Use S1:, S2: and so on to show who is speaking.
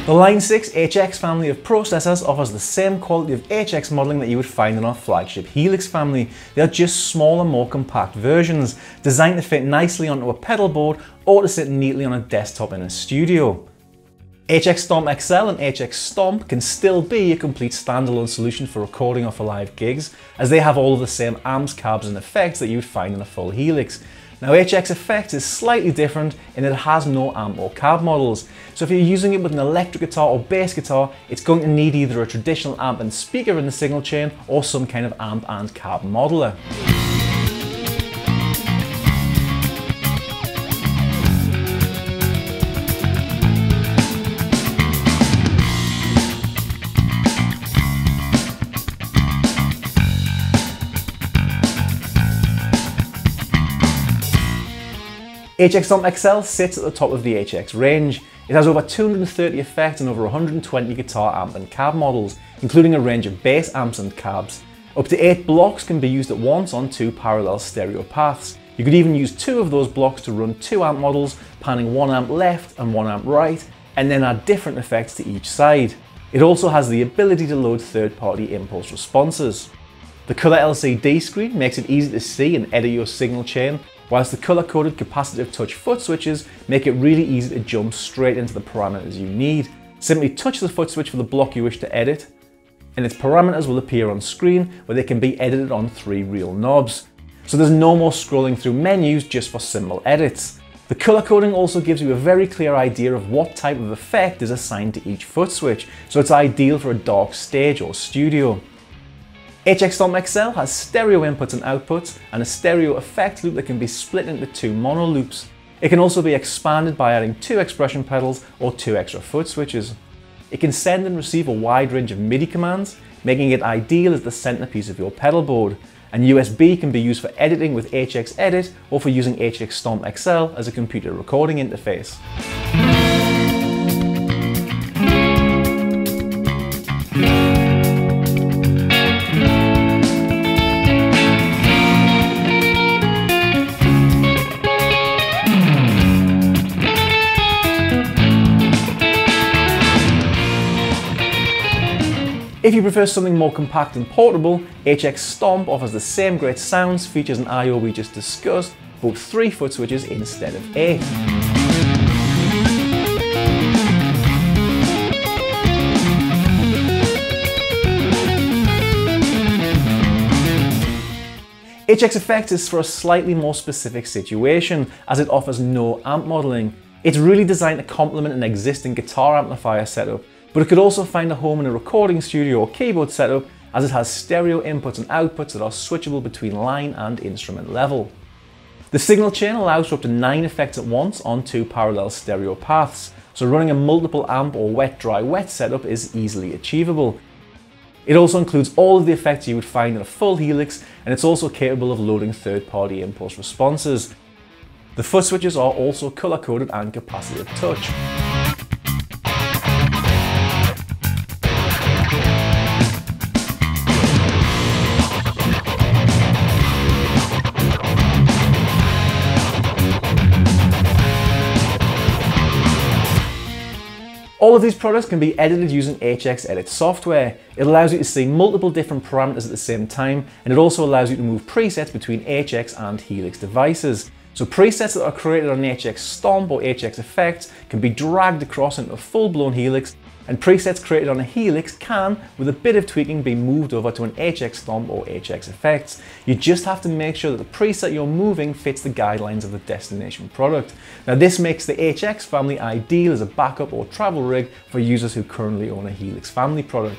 S1: The Line 6 HX family of processors offers the same quality of HX modelling that you would find in our flagship Helix family. They are just smaller, more compact versions, designed to fit nicely onto a pedal board or to sit neatly on a desktop in a studio. HX Stomp XL and HX Stomp can still be a complete standalone solution for recording or for live gigs, as they have all of the same amps, cabs and effects that you would find in a full Helix. Now HX Effects is slightly different in that it has no amp or cab models, so if you're using it with an electric guitar or bass guitar, it's going to need either a traditional amp and speaker in the signal chain or some kind of amp and cab modeler. HX Stomp XL sits at the top of the HX range. It has over 230 effects and over 120 guitar amp and cab models, including a range of bass amps and cabs. Up to 8 blocks can be used at once on 2 parallel stereo paths. You could even use 2 of those blocks to run 2 amp models, panning 1 amp left and 1 amp right, and then add different effects to each side. It also has the ability to load third-party impulse responses. The colour LCD screen makes it easy to see and edit your signal chain, whilst the colour-coded capacitive touch foot switches make it really easy to jump straight into the parameters you need. Simply touch the foot switch for the block you wish to edit, and its parameters will appear on screen where they can be edited on 3 real knobs. So there's no more scrolling through menus just for simple edits. The colour coding also gives you a very clear idea of what type of effect is assigned to each foot switch, so it's ideal for a dark stage or studio. HX Stomp XL has stereo inputs and outputs and a stereo effect loop that can be split into 2 mono loops. It can also be expanded by adding 2 expression pedals or 2 extra foot switches. It can send and receive a wide range of MIDI commands, making it ideal as the centerpiece of your pedal board. And USB can be used for editing with HX Edit or for using HX Stomp XL as a computer recording interface. If you prefer something more compact and portable, HX Stomp offers the same great sounds, features and I/O we just discussed, but with 3 foot switches instead of 8. HX Effects is for a slightly more specific situation, as it offers no amp modelling. It's really designed to complement an existing guitar amplifier setup, but it could also find a home in a recording studio or keyboard setup, as it has stereo inputs and outputs that are switchable between line and instrument level. The signal chain allows for up to 9 effects at once on 2 parallel stereo paths, so running a multiple amp or wet-dry-wet setup is easily achievable. It also includes all of the effects you would find in a full Helix, and it's also capable of loading third-party impulse responses. The foot switches are also colour-coded and capacitive touch. All of these products can be edited using HX Edit software. It allows you to see multiple different parameters at the same time, and it also allows you to move presets between HX and Helix devices. So presets that are created on HX Stomp or HX Effects can be dragged across into a full-blown Helix, and presets created on a Helix can, with a bit of tweaking, be moved over to an HX Stomp or HX Effects. You just have to make sure that the preset you're moving fits the guidelines of the destination product. Now this makes the HX family ideal as a backup or travel rig for users who currently own a Helix family product.